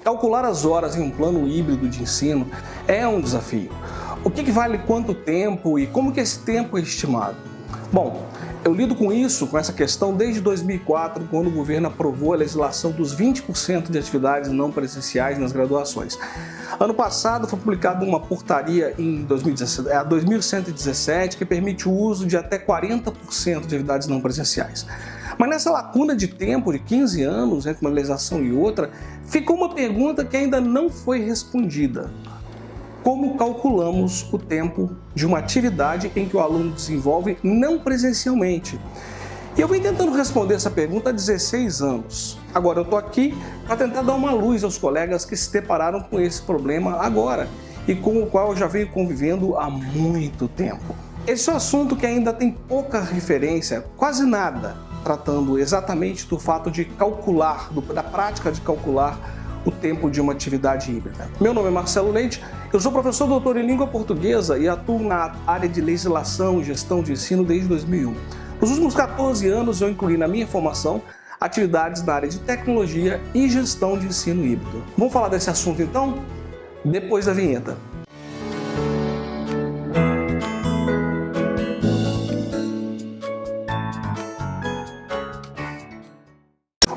Calcular as horas em um plano híbrido de ensino é um desafio. O que vale quanto tempo e como que esse tempo é estimado? Bom, eu lido com essa questão desde 2004, quando o governo aprovou a legislação dos 20% de atividades não presenciais nas graduações. Ano passado foi publicada uma portaria em 2117 que permite o uso de até 40% de atividades não presenciais. Mas nessa lacuna de tempo de 15 anos entre uma legislação e outra, ficou uma pergunta que ainda não foi respondida. Como calculamos o tempo de uma atividade em que o aluno desenvolve não presencialmente? E eu venho tentando responder essa pergunta há 16 anos. Agora eu estou aqui para tentar dar uma luz aos colegas que se depararam com esse problema agora e com o qual eu já venho convivendo há muito tempo. Esse é um assunto que ainda tem pouca referência, quase nada, tratando exatamente do fato de calcular, da prática de calcular o tempo de uma atividade híbrida. Meu nome é Marcelo Leite, eu sou professor doutor em língua portuguesa e atuo na área de legislação e gestão de ensino desde 2001. Nos últimos 14 anos eu incluí na minha formação atividades na área de tecnologia e gestão de ensino híbrido. Vamos falar desse assunto então? Depois da vinheta.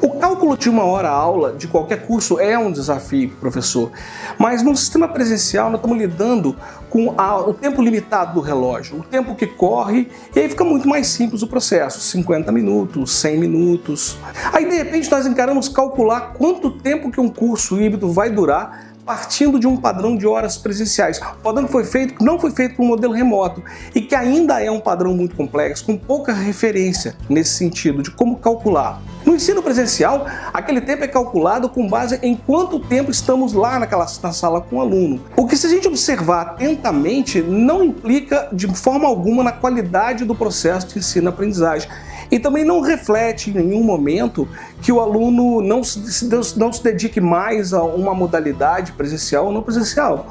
O cálculo de uma hora aula de qualquer curso é um desafio, professor, mas no sistema presencial nós estamos lidando com o tempo limitado do relógio, o tempo que corre, e aí fica muito mais simples o processo, 50 minutos, 100 minutos. Aí de repente nós encaramos calcular quanto tempo que um curso híbrido vai durar partindo de um padrão de horas presenciais. O padrão que não foi feito para um modelo remoto e que ainda é um padrão muito complexo, com pouca referência nesse sentido de como calcular. No ensino presencial, aquele tempo é calculado com base em quanto tempo estamos lá na sala com o aluno. O que, se a gente observar atentamente, não implica de forma alguma na qualidade do processo de ensino-aprendizagem. E também não reflete em nenhum momento que o aluno não se dedique mais a uma modalidade presencial ou não presencial.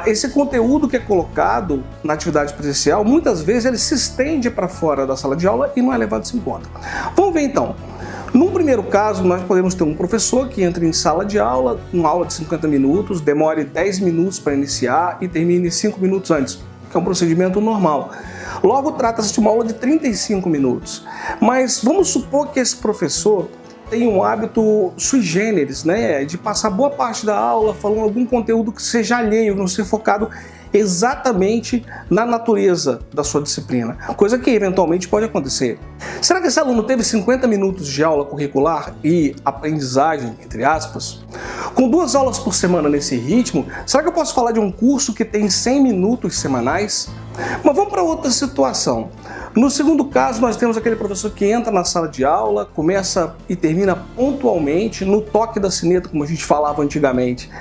Esse conteúdo que é colocado na atividade presencial, muitas vezes ele se estende para fora da sala de aula e não é levado em conta. Vamos ver então. Num primeiro caso, nós podemos ter um professor que entra em sala de aula, uma aula de 50 minutos, demore 10 minutos para iniciar e termine 5 minutos antes, que é um procedimento normal. Logo, trata-se de uma aula de 35 minutos. Mas vamos supor que esse professor tem um hábito sui generis, né, de passar boa parte da aula falando algum conteúdo que seja alheio, não seja focado exatamente na natureza da sua disciplina, coisa que eventualmente pode acontecer. Será que esse aluno teve 50 minutos de aula curricular e aprendizagem, entre aspas? Com 2 aulas por semana nesse ritmo, será que eu posso falar de um curso que tem 100 minutos semanais? Mas vamos para outra situação. No segundo caso, nós temos aquele professor que entra na sala de aula, começa e termina pontualmente, no toque da sineta, como a gente falava antigamente.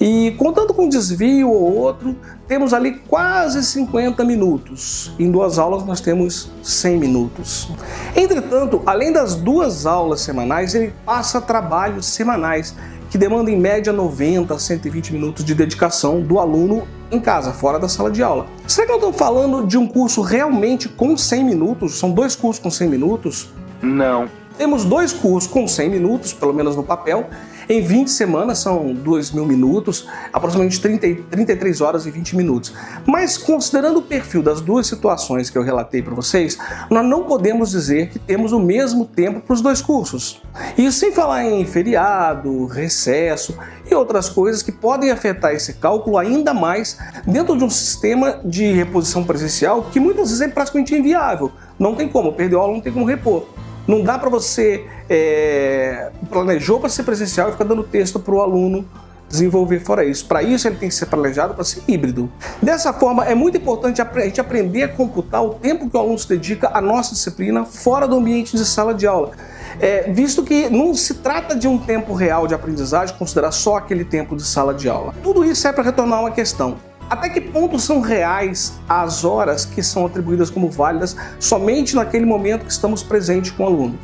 E contando com um desvio ou outro, temos ali quase 50 minutos. Em 2 aulas nós temos 100 minutos. Entretanto, além das 2 aulas semanais, ele passa trabalhos semanais, que demandam em média 90 a 120 minutos de dedicação do aluno em casa, fora da sala de aula. Será que nós estamos falando de um curso realmente com 100 minutos? São 2 cursos com 100 minutos? Não. Temos 2 cursos com 100 minutos, pelo menos no papel. Em 20 semanas são 2.000 minutos, aproximadamente 33 horas e 20 minutos. Mas considerando o perfil das 2 situações que eu relatei para vocês, nós não podemos dizer que temos o mesmo tempo para os 2 cursos. Isso sem falar em feriado, recesso e outras coisas que podem afetar esse cálculo ainda mais dentro de um sistema de reposição presencial que muitas vezes é praticamente inviável. Não tem como, perdeu aula, não tem como repor. Não dá para você planejou para ser presencial e ficar dando texto para o aluno desenvolver fora isso. Para isso ele tem que ser planejado para ser híbrido. Dessa forma é muito importante a gente aprender a computar o tempo que o aluno se dedica à nossa disciplina fora do ambiente de sala de aula. Visto que não se trata de um tempo real de aprendizagem, considerar só aquele tempo de sala de aula. Tudo isso é para retornar uma questão. Até que ponto são reais as horas que são atribuídas como válidas somente naquele momento que estamos presentes com o aluno?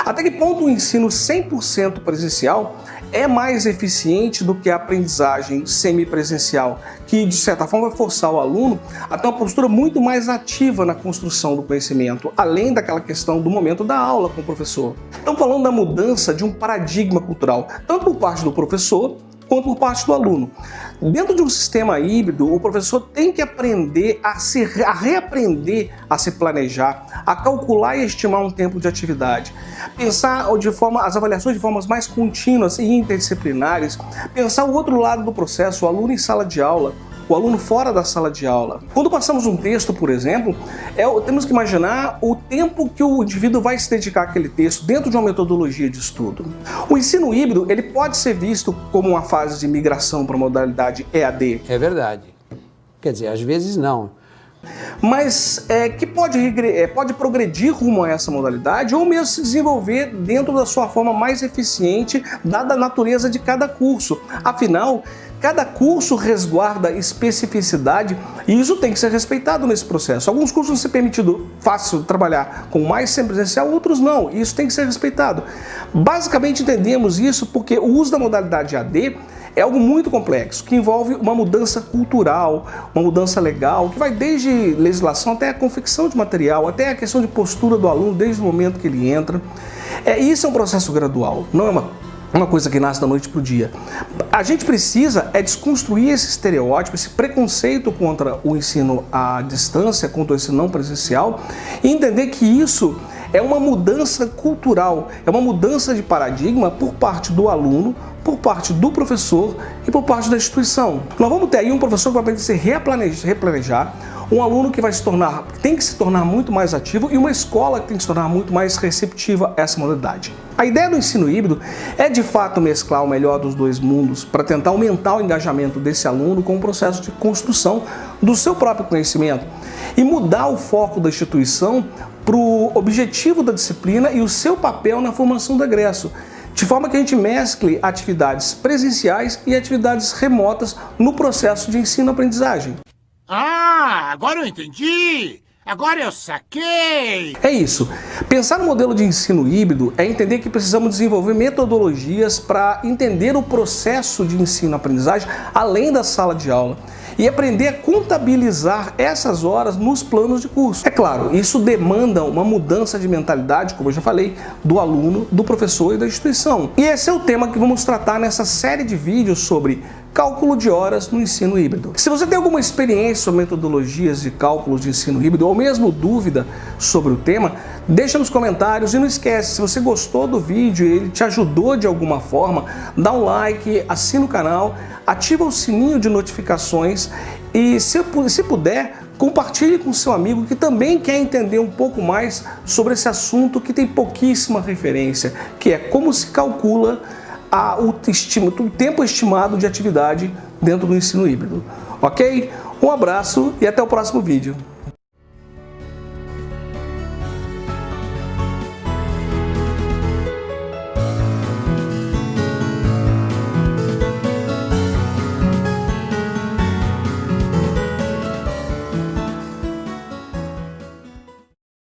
Até que ponto o ensino 100% presencial é mais eficiente do que a aprendizagem semipresencial, que de certa forma vai forçar o aluno a ter uma postura muito mais ativa na construção do conhecimento, além daquela questão do momento da aula com o professor. Estamos falando da mudança de um paradigma cultural, tanto por parte do professor quanto por parte do aluno. Dentro de um sistema híbrido, o professor tem que aprender a reaprender a se planejar, a calcular e estimar um tempo de atividade, pensar as avaliações de formas mais contínuas e interdisciplinares, pensar o outro lado do processo, o aluno em sala de aula, o aluno fora da sala de aula. Quando passamos um texto, por exemplo, temos que imaginar o tempo que o indivíduo vai se dedicar àquele texto dentro de uma metodologia de estudo. O ensino híbrido ele pode ser visto como uma fase de migração para a modalidade EAD. É verdade. Quer dizer, às vezes não. Mas que pode progredir rumo a essa modalidade ou mesmo se desenvolver dentro da sua forma mais eficiente, dada a natureza de cada curso. Afinal, cada curso resguarda especificidade e isso tem que ser respeitado nesse processo. Alguns cursos vão ser permitido fácil trabalhar com mais semipresencial, outros não. E isso tem que ser respeitado. Basicamente entendemos isso porque o uso da modalidade AD é algo muito complexo, que envolve uma mudança cultural, uma mudança legal, que vai desde legislação até a confecção de material, até a questão de postura do aluno desde o momento que ele entra. Isso é um processo gradual, não é uma coisa que nasce da noite para o dia. A gente precisa desconstruir esse estereótipo, esse preconceito contra o ensino à distância, contra o ensino não presencial, e entender que isso é uma mudança cultural, é uma mudança de paradigma por parte do aluno, por parte do professor e por parte da instituição. Nós vamos ter aí um professor que vai aprender a se replanejar, um aluno que tem que se tornar muito mais ativo e uma escola que tem que se tornar muito mais receptiva a essa modalidade. A ideia do ensino híbrido é de fato mesclar o melhor dos dois mundos para tentar aumentar o engajamento desse aluno com o processo de construção do seu próprio conhecimento e mudar o foco da instituição para o objetivo da disciplina e o seu papel na formação do egresso, de forma que a gente mescle atividades presenciais e atividades remotas no processo de ensino-aprendizagem. Ah, agora eu entendi! Agora eu saquei! É isso. Pensar no modelo de ensino híbrido é entender que precisamos desenvolver metodologias para entender o processo de ensino-aprendizagem além da sala de aula e aprender a contabilizar essas horas nos planos de curso. É claro, isso demanda uma mudança de mentalidade, como eu já falei, do aluno, do professor e da instituição. E esse é o tema que vamos tratar nessa série de vídeos sobre cálculo de horas no ensino híbrido. Se você tem alguma experiência ou metodologias de cálculos de ensino híbrido ou mesmo dúvida sobre o tema, deixa nos comentários e não esquece, se você gostou do vídeo e ele te ajudou de alguma forma, dá um like, assina o canal, ativa o sininho de notificações e se puder, compartilhe com seu amigo que também quer entender um pouco mais sobre esse assunto que tem pouquíssima referência, que é como se calcula o tempo estimado de atividade dentro do ensino híbrido. Ok? Um abraço e até o próximo vídeo.